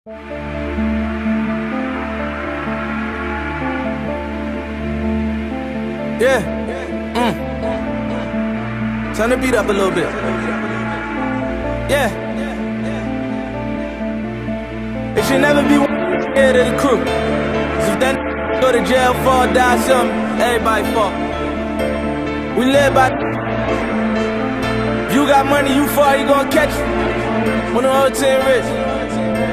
Yeah. Turn the beat up a little bit. Yeah. It should never be one head of the crew. Cause if that go to jail, fall, die, something, everybody fall. We live by. If you got money, you fall, you gon' catch it. When the whole team rich.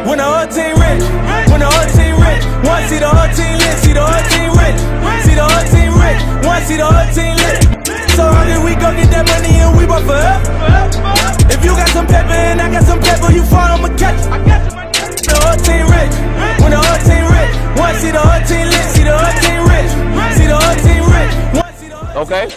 When the whole team rich. When the whole team rich. One, see the whole team lit. See the whole team rich. See the whole team rich. One, see the whole team lit. So hungry, we go get that money and we bought forever. If you got some pepper and I got some pepper, you fall, I'ma catch it. The whole team rich. When the whole team rich. One, see the whole team lit. See the whole team rich. See the whole team rich. One, see the whole Okay,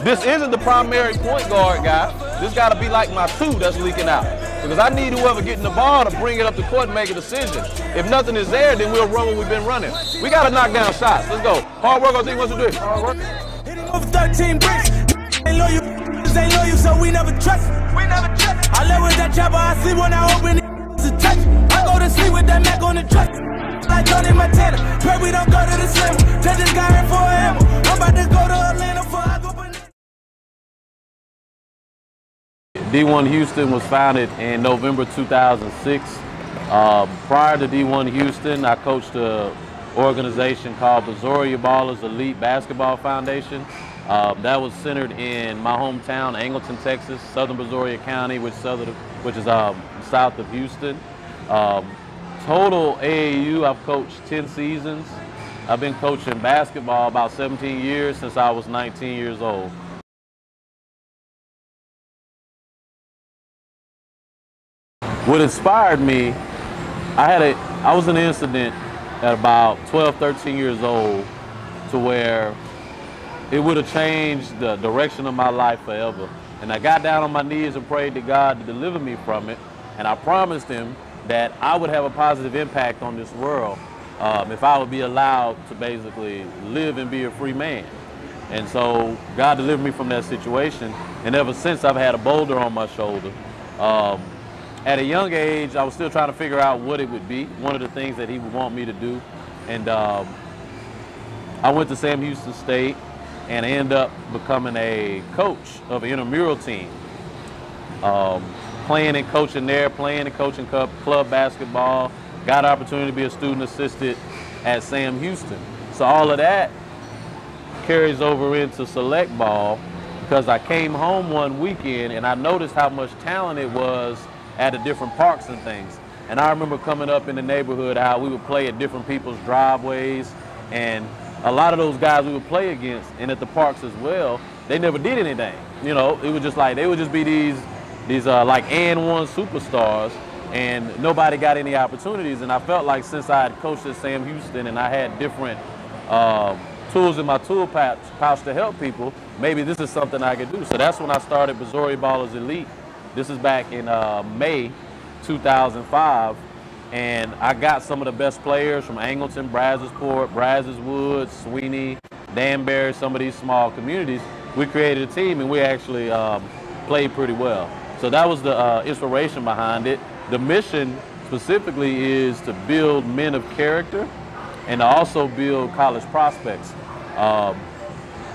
this isn't the primary point guard guy. This got to be like my two that's leaking out. Because I need whoever getting the ball to bring it up the court and make a decision. If nothing is there, then we'll run what we've been running. We got to knock down shots. Let's go. Hard work on team. What's to do? Hard work. Hitting over 13 bricks. Ain't loyal, ain't loyal, so we never trust. We never trust. I live with that chopper. I sleep when I open it. It's a touch. I go to sleep with that Mac on the truck. Like Tony Montana. Pray we don't go to the slam. Take this guy in for a hammer. I'm about to go to Atlanta for I go banana. D1 Houston was founded in November 2006. Prior to D1 Houston, I coached an organization called Brazoria Ballers Elite Basketball Foundation. That was centered in my hometown, Angleton, Texas, southern Brazoria County, which is south of Houston. Total AAU, I've coached 10 seasons. I've been coaching basketball about 17 years since I was 19 years old. What inspired me, I was in an incident at about 12, 13 years old to where it would have changed the direction of my life forever. And I got down on my knees and prayed to God to deliver me from it. And I promised him that I would have a positive impact on this world if I would be allowed to basically live and be a free man. And so God delivered me from that situation. And ever since, I've had a boulder on my shoulder. At a young age, I was still trying to figure out what it would be, one of the things that he would want me to do. And I went to Sam Houston State and I ended up becoming a coach of an intramural team. Playing and coaching there, playing and coaching club basketball, got an opportunity to be a student assistant at Sam Houston. So all of that carries over into select ball because I came home one weekend and I noticed how much talent it was at the different parks and things. And I remember coming up in the neighborhood how we would play at different people's driveways, and a lot of those guys we would play against and at the parks as well, they never did anything. You know, it was just like, they would just be these like and one superstars, and nobody got any opportunities. And I felt like since I had coached at Sam Houston and I had different tools in my tool pouch to help people, maybe this is something I could do. So that's when I started Brazoria Ballers Elite. This is back in May 2005, and I got some of the best players from Angleton, Brazosport, Brazos Woods, Sweeney, Danbury, some of these small communities. We created a team and we actually played pretty well. So that was the inspiration behind it. The mission specifically is to build men of character and to also build college prospects.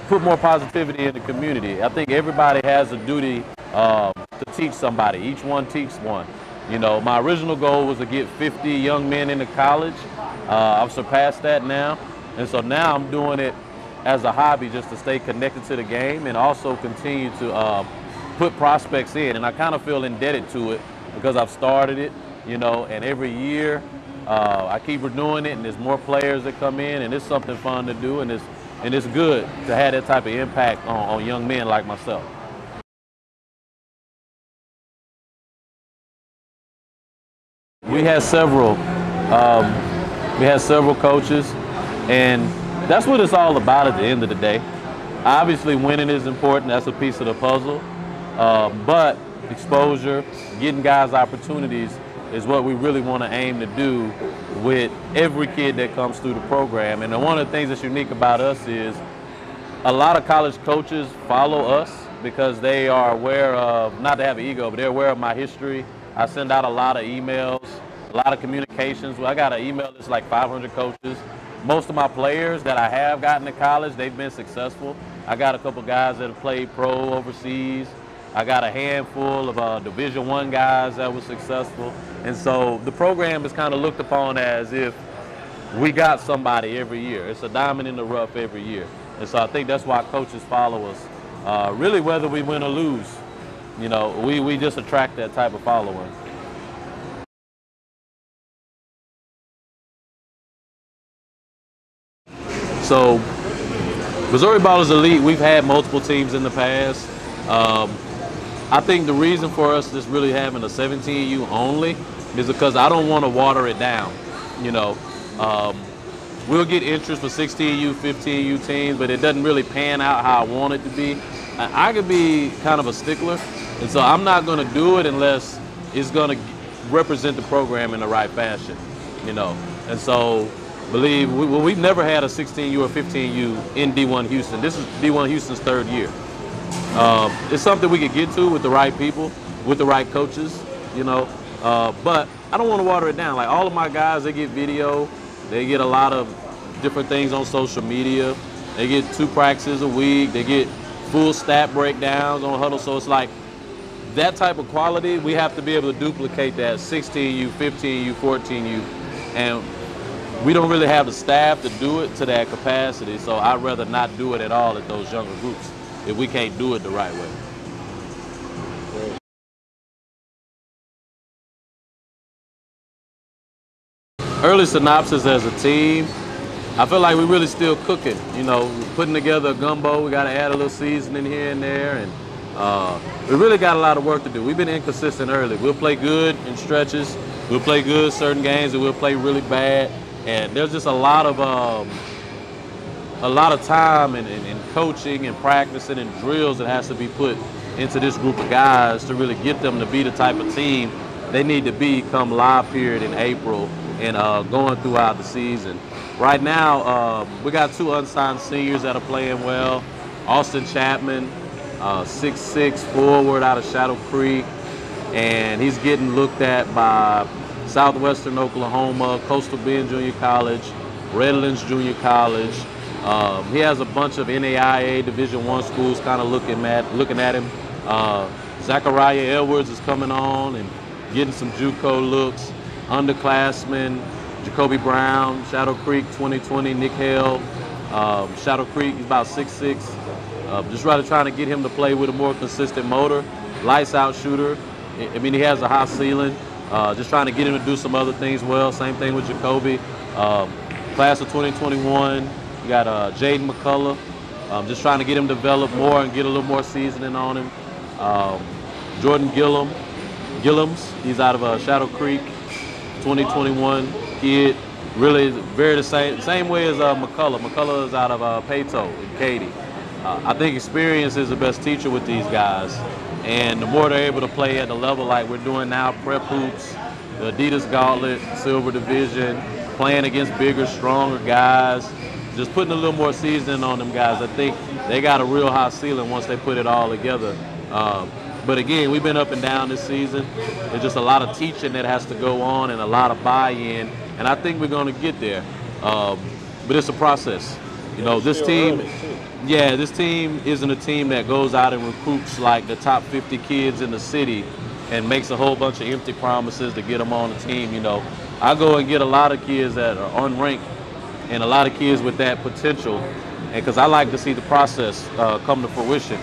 Put more positivity in the community. I think everybody has a duty to teach somebody. Each one teaches one. You know, my original goal was to get 50 young men into college. I've surpassed that now. And so now I'm doing it as a hobby just to stay connected to the game and also continue to put prospects in. And I kind of feel indebted to it because I've started it, you know, and every year I keep renewing it and there's more players that come in and it's something fun to do, and it's good to have that type of impact on young men like myself. We had several coaches, and that's what it's all about at the end of the day. Obviously winning is important, that's a piece of the puzzle, but exposure, getting guys opportunities is what we really want to aim to do with every kid that comes through the program. And one of the things that's unique about us is a lot of college coaches follow us because they are aware of, not to have an ego, but they're aware of my history. I send out a lot of emails a lot of communications. I got an email list like 500 coaches. Most of my players that I have gotten to college, they've been successful. I got a couple guys that have played pro overseas. I got a handful of Division I guys that were successful. And so the program is kind of looked upon as if we got somebody every year. It's a diamond in the rough every year. And so I think that's why coaches follow us. Really, whether we win or lose, you know, we just attract that type of following. So Missouri Ball is elite. We've had multiple teams in the past. I think the reason for us just really having a 17U only is because I don't want to water it down. You know, we'll get interest for 16U, 15U teams, but it doesn't really pan out how I want it to be. I could be kind of a stickler, and so I'm not going to do it unless it's going to represent the program in the right fashion. You know, and so believe we've never had a 16U or 15U in D1 Houston. This is D1 Houston's 3rd year. It's something we could get to with the right people, with the right coaches, you know, but I don't want to water it down. Like all of my guys, they get video, they get a lot of different things on social media, they get 2 practices a week, they get full stat breakdowns on Huddle. So it's like that type of quality, we have to be able to duplicate that 16U, 15U, 14U, and we don't really have the staff to do it to that capacity. So I'd rather not do it at all at those younger groups if we can't do it the right way. Early synopsis as a team, I feel like we're really still cooking. You know, we're putting together a gumbo. We got to add a little seasoning here and there, and we really got a lot of work to do. We've been inconsistent early. We'll play good in stretches. We'll play good certain games, and we'll play really bad. And there's just a lot of time and coaching and practicing and drills that has to be put into this group of guys to really get them to be the type of team they need to be come live period in April and going throughout the season. Right now, we got 2 unsigned seniors that are playing well. Austin Chapman, 6'6" forward out of Shadow Creek, and he's getting looked at by Southwestern Oklahoma, Coastal Bend Junior College, Redlands Junior College. He has a bunch of NAIA Division I schools kind of looking at him. Zachariah Edwards is coming on and getting some JUCO looks. Underclassmen, Jacoby Brown, Shadow Creek 2020, Nick Hale. Shadow Creek, he's about 6'6". Just rather trying to get him to play with a more consistent motor. Lights out shooter. I mean, he has a high ceiling. Just trying to get him to do some other things well. Same thing with Jacoby. Class of 2021, you got Jaden McCullough. Just trying to get him developed more and get a little more seasoning on him. Jordan Gillums, he's out of Shadow Creek, 2021 kid. Really very the same way as McCullough. McCullough is out of Peyto and Katy. I think experience is the best teacher with these guys. And the more they're able to play at the level like we're doing now, prep hoops, the Adidas Gauntlet, Silver Division, playing against bigger, stronger guys, just putting a little more seasoning on them guys. I think they got a real high ceiling once they put it all together. But again, we've been up and down this season. There's just a lot of teaching that has to go on and a lot of buy-in, and I think we're going to get there. But it's a process. You know, this team, yeah, this team isn't a team that goes out and recruits like the top 50 kids in the city and makes a whole bunch of empty promises to get them on the team. You know, I go and get a lot of kids that are unranked and a lot of kids with that potential, and because I like to see the process come to fruition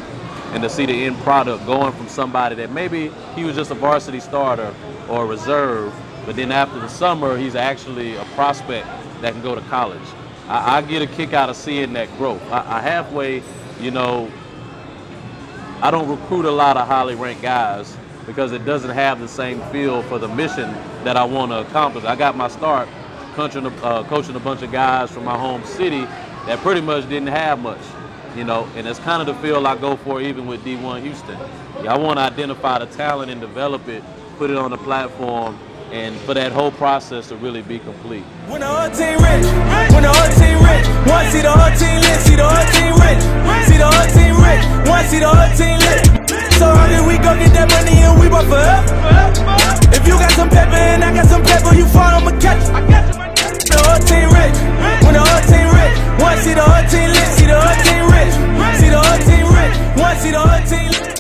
and to see the end product going from somebody that maybe he was just a varsity starter or a reserve, but then after the summer, he's actually a prospect that can go to college. I get a kick out of seeing that growth. I halfway, you know, I don't recruit a lot of highly ranked guys because it doesn't have the same feel for the mission that I want to accomplish. I got my start coaching a bunch of guys from my home city that pretty much didn't have much, you know, and it's kind of the feel I go for even with D1 Houston. I want to identify the talent and develop it, put it on the platform, and for that whole process to really be complete. When the whole team rich, when the whole team rich, one see the whole team lit, see the whole team rich, see the whole team rich, one see the whole team lit. So how did we go get that money and we bought forever? If you got some pepper and I got some pepper, you fall, I'ma catch you. The whole team rich, when the whole team rich. One see the whole team lit, see the whole team rich. See the whole team rich, one see the whole team lit.